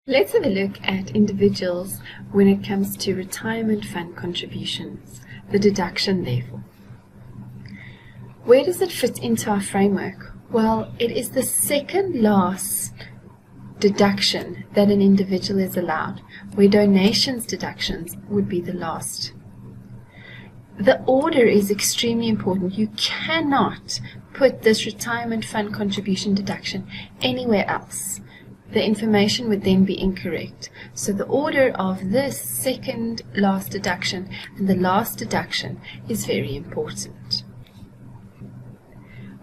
Let's have a look at individuals when it comes to retirement fund contributions, the deduction therefore. Where does it fit into our framework? Well, it is the second last deduction that an individual is allowed, where donations deductions would be the last. The order is extremely important. You cannot put this retirement fund contribution deduction anywhere else. The information would then be incorrect. So the order of this second last deduction and the last deduction is very important.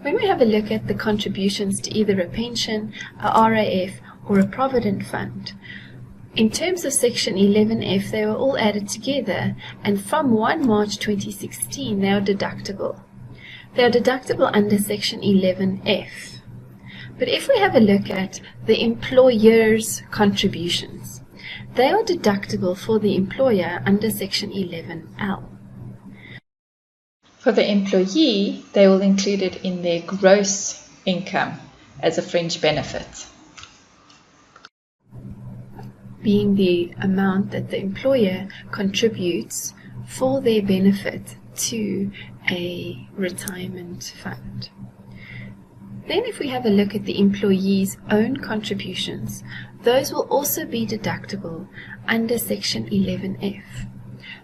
When we have a look at the contributions to either a pension, a RAF, or a provident fund, in terms of Section 11F, they were all added together, and from 1 March 2016, they are deductible. They are deductible under Section 11F. But if we have a look at the employer's contributions, they are deductible for the employer under Section 11L. For the employee, they will include it in their gross income as a fringe benefit, being the amount that the employer contributes for their benefit to a retirement fund. Then if we have a look at the employee's own contributions, those will also be deductible under Section 11F.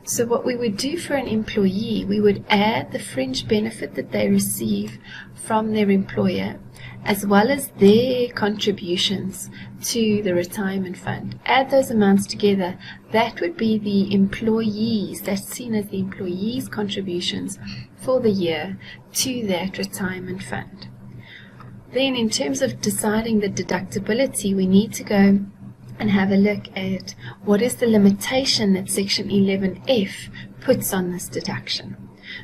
So what we would do for an employee, we would add the fringe benefit that they receive from their employer, as well as their contributions to the retirement fund. Add those amounts together. That would be the employees, that's seen as the employees' contributions for the year to that retirement fund. Then in terms of deciding the deductibility, we need to go and have a look at what is the limitation that Section 11F puts on this deduction.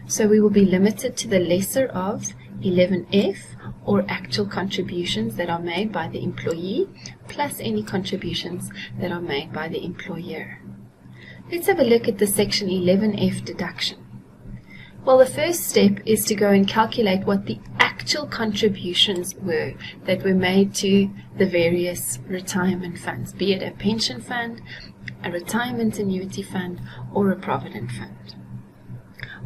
So we will be limited to the lesser of 11F, or actual contributions that are made by the employee, plus any contributions that are made by the employer. Let's have a look at the Section 11F deduction. Well, the first step is to go and calculate what the actual contributions were that were made to the various retirement funds, be it a pension fund, a retirement annuity fund, or a provident fund.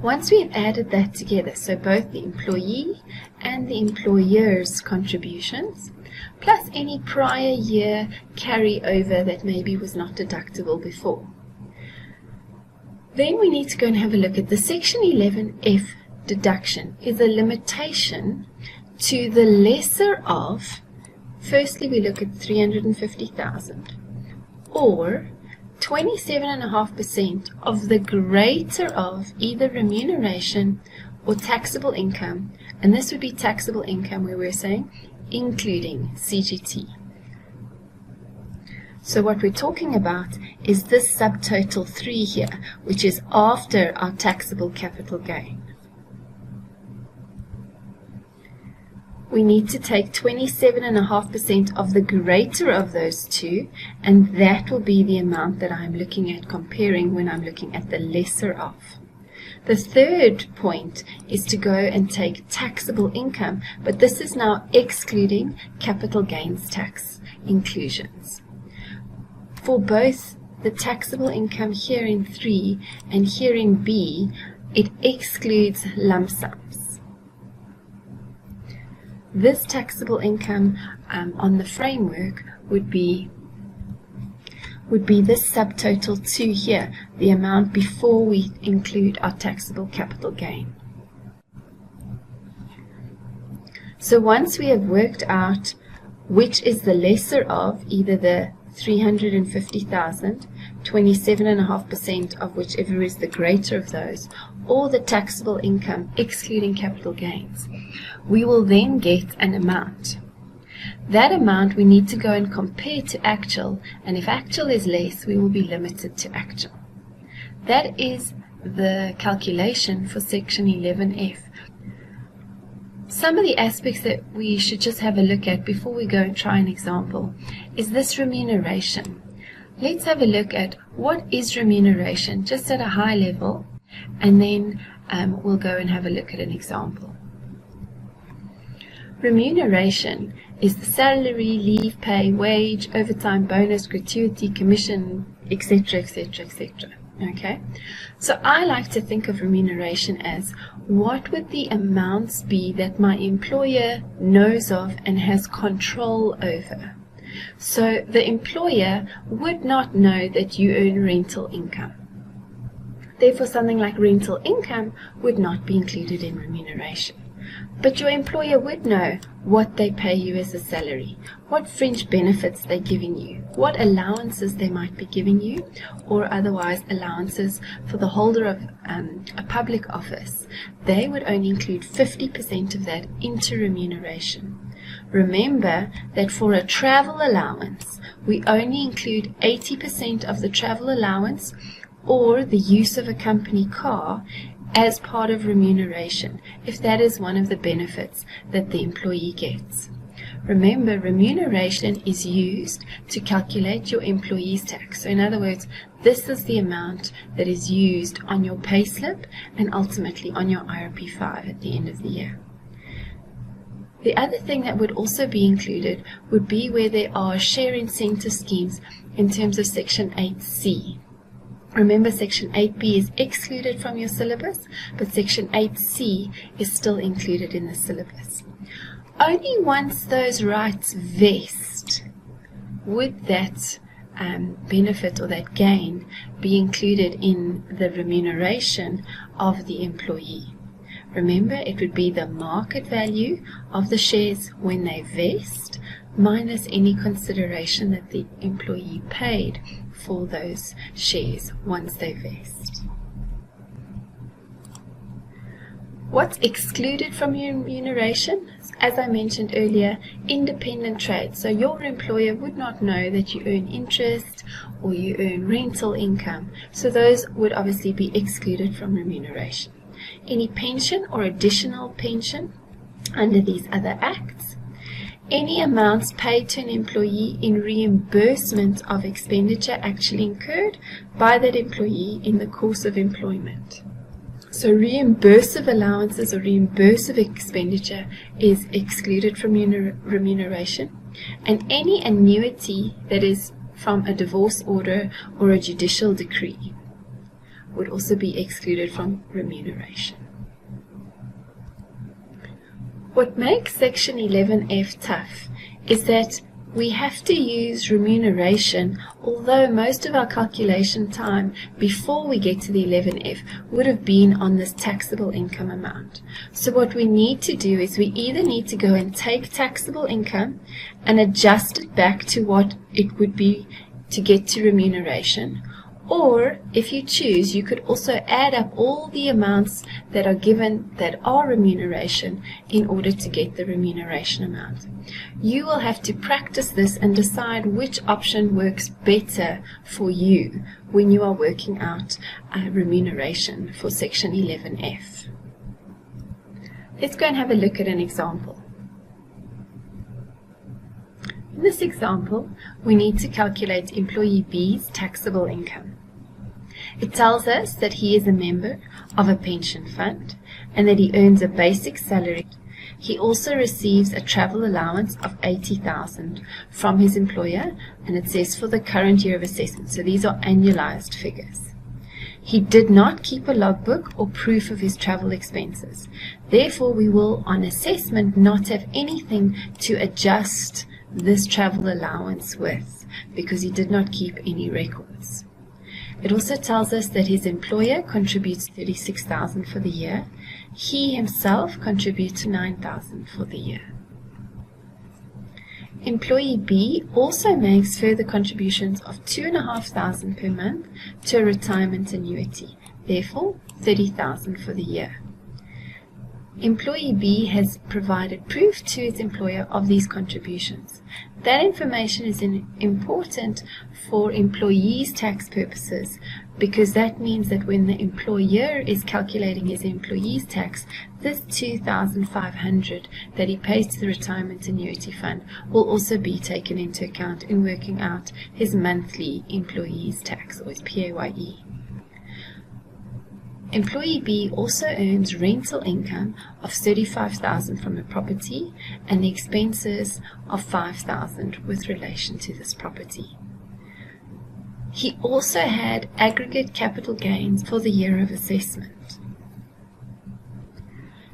Once we have added that together, so both the employee and the employer's contributions, plus any prior year carryover that maybe was not deductible before, then we need to go and have a look at the Section 11F deduction is a limitation to the lesser of, firstly we look at 350,000, or 27.5% of the greater of either remuneration or taxable income, and this would be taxable income where we're saying including CGT. So what we're talking about is this subtotal 3 here, which is after our taxable capital gain. We need to take 27.5% of the greater of those two, and that will be the amount that I'm looking at comparing when I'm looking at the lesser of. The third point is to go and take taxable income, but this is now excluding capital gains tax inclusions. For both the taxable income here in 3 and here in B, it excludes lump sums. This taxable income on the framework would be this subtotal 2 here, the amount before we include our taxable capital gain. So once we have worked out which is the lesser of either the 350,000, 27.5% of whichever is the greater of those, or the taxable income excluding capital gains, we will then get an amount. That amount we need to go and compare to actual, and if actual is less, we will be limited to actual. That is the calculation for Section 11F. Some of the aspects that we should just have a look at before we go and try an example is this remuneration. Let's have a look at what is remuneration just at a high level, and then we'll go and have a look at an example. Remuneration is the salary, leave pay, wage, overtime, bonus, gratuity, commission, etc., etc., etc. Okay, so I like to think of remuneration as what would the amounts be that my employer knows of and has control over. So the employer would not know that you earn rental income. Therefore, something like rental income would not be included in remuneration. But your employer would know what they pay you as a salary, what fringe benefits they're giving you, what allowances they might be giving you, or otherwise allowances for the holder of a public office. They would only include 50% of that into remuneration. Remember that for a travel allowance, we only include 80% of the travel allowance or the use of a company car as part of remuneration, if that is one of the benefits that the employee gets. Remember, remuneration is used to calculate your employee's tax. So in other words, this is the amount that is used on your payslip and ultimately on your IRP5 at the end of the year. The other thing that would also be included would be where there are share incentive schemes in terms of Section 8C. Remember, Section 8B is excluded from your syllabus, but Section 8C is still included in the syllabus. Only once those rights vest would that benefit or that gain be included in the remuneration of the employee. Remember, it would be the market value of the shares when they vest minus any consideration that the employee paid for those shares once they vest. What's excluded from your remuneration? As I mentioned earlier, independent trade. So your employer would not know that you earn interest or you earn rental income. So those would obviously be excluded from remuneration. Any pension or additional pension under these other acts. Any amounts paid to an employee in reimbursement of expenditure actually incurred by that employee in the course of employment. So reimbursive allowances or reimbursive expenditure is excluded from remuneration, and any annuity that is from a divorce order or a judicial decree would also be excluded from remuneration. What makes Section 11F tough is that we have to use remuneration, although most of our calculation time before we get to the 11F would have been on this taxable income amount. So what we need to do is we either need to go and take taxable income and adjust it back to what it would be to get to remuneration, or if you choose, you could also add up all the amounts that are given that are remuneration in order to get the remuneration amount. You will have to practice this and decide which option works better for you when you are working out remuneration for Section 11F. Let's go and have a look at an example. In this example, we need to calculate employee B's taxable income. It tells us that he is a member of a pension fund and that he earns a basic salary. He also receives a travel allowance of $80,000 from his employer, and it says for the current year of assessment. So these are annualized figures. He did not keep a logbook or proof of his travel expenses. Therefore, we will, on assessment, not have anything to adjust this travel allowance with because he did not keep any records. It also tells us that his employer contributes $36,000 for the year. He himself contributes $9,000 for the year. Employee B also makes further contributions of $2,500 per month to a retirement annuity, therefore $30,000 for the year. Employee B has provided proof to his employer of these contributions. That information is important for employees' tax purposes because that means that when the employer is calculating his employee's tax, this $2,500 that he pays to the retirement annuity fund will also be taken into account in working out his monthly employee's tax or his PAYE. Employee B also earns rental income of $35,000 from a property and the expenses of $5,000 with relation to this property. He also had aggregate capital gains for the year of assessment.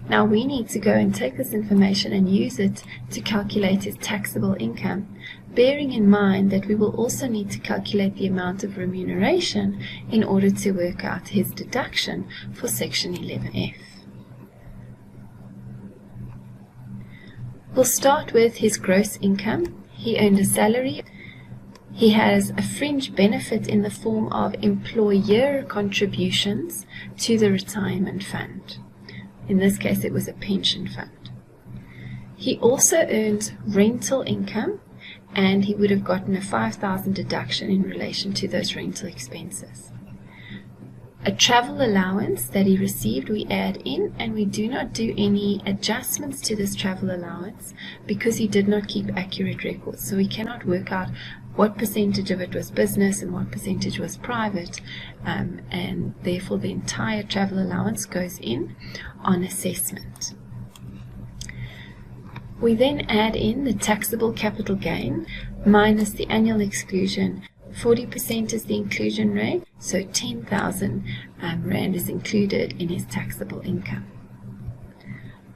Now we need to go and take this information and use it to calculate his taxable income, bearing in mind that we will also need to calculate the amount of remuneration in order to work out his deduction for Section 11F. We'll start with his gross income. He earned a salary. He has a fringe benefit in the form of employer contributions to the retirement fund. In this case, it was a pension fund. He also earns rental income, and he would have gotten a $5,000 deduction in relation to those rental expenses. A travel allowance that he received, we add in, and we do not do any adjustments to this travel allowance because he did not keep accurate records. So we cannot work out what percentage of it was business and what percentage was private, and therefore the entire travel allowance goes in on assessment. We then add in the taxable capital gain minus the annual exclusion. 40% is the inclusion rate, so 10,000 Rand is included in his taxable income.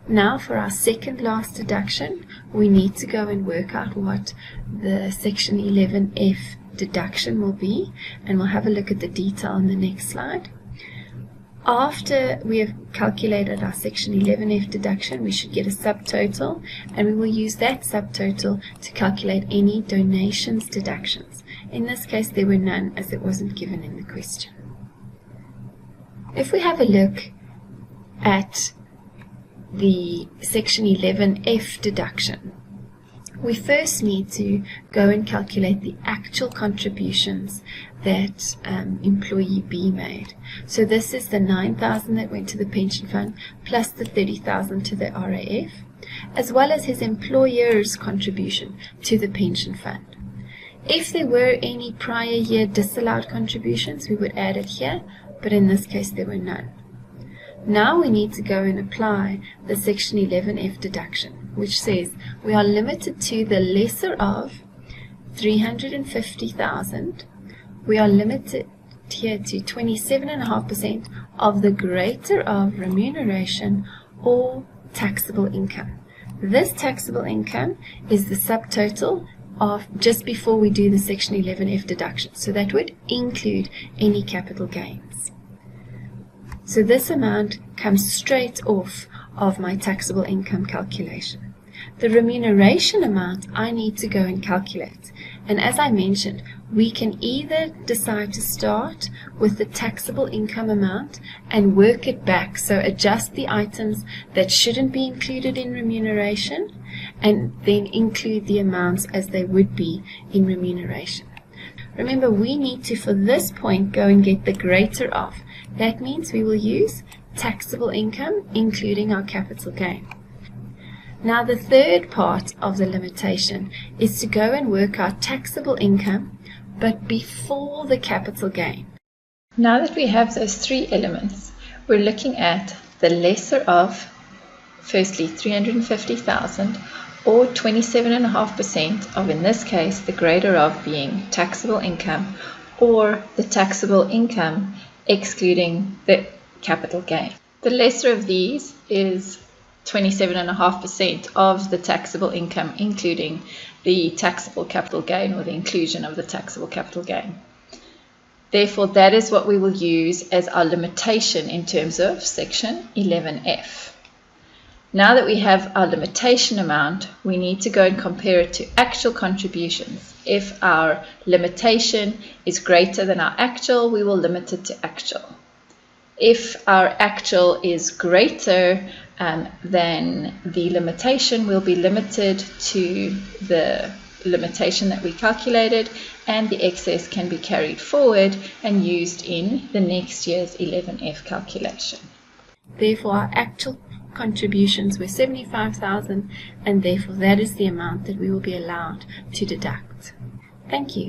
Now for our second last deduction, we need to go and work out what the Section 11F deduction will be, and we'll have a look at the detail on the next slide. After we have calculated our Section 11F deduction, we should get a subtotal, and we will use that subtotal to calculate any donations deductions. In this case, there were none, as it wasn't given in the question. If we have a look at the Section 11F deduction, we first need to go and calculate the actual contributions that employee B made. So this is the 9,000 that went to the pension fund plus the 30,000 to the RAF, as well as his employer's contribution to the pension fund. If there were any prior year disallowed contributions, we would add it here, but in this case there were none. Now we need to go and apply the Section 11F deduction, which says we are limited to the lesser of 350,000. We are limited here to 27.5% of the greater of remuneration or taxable income. This taxable income is the subtotal of just before we do the Section 11F deduction. So that would include any capital gains. So this amount comes straight off of my taxable income calculation. The remuneration amount I need to go and calculate. And as I mentioned, we can either decide to start with the taxable income amount and work it back, so adjust the items that shouldn't be included in remuneration and then include the amounts as they would be in remuneration. Remember, we need to, for this point, go and get the greater of. That means we will use taxable income, including our capital gain. Now the third part of the limitation is to go and work out taxable income, but before the capital gain. Now that we have those three elements, we're looking at the lesser of, firstly, 350,000 or 27.5% of, in this case, the greater of being taxable income, or the taxable income excluding the capital gain. The lesser of these is 27.5% of the taxable income, including the taxable capital gain or the inclusion of the taxable capital gain. Therefore, that is what we will use as our limitation in terms of Section 11F. Now that we have our limitation amount, we need to go and compare it to actual contributions. If our limitation is greater than our actual, we will limit it to actual. If our actual is greater than the limitation, we'll be limited to the limitation that we calculated, and the excess can be carried forward and used in the next year's 11F calculation. Therefore, our actual contributions were 75,000, and therefore that is the amount that we will be allowed to deduct. Thank you.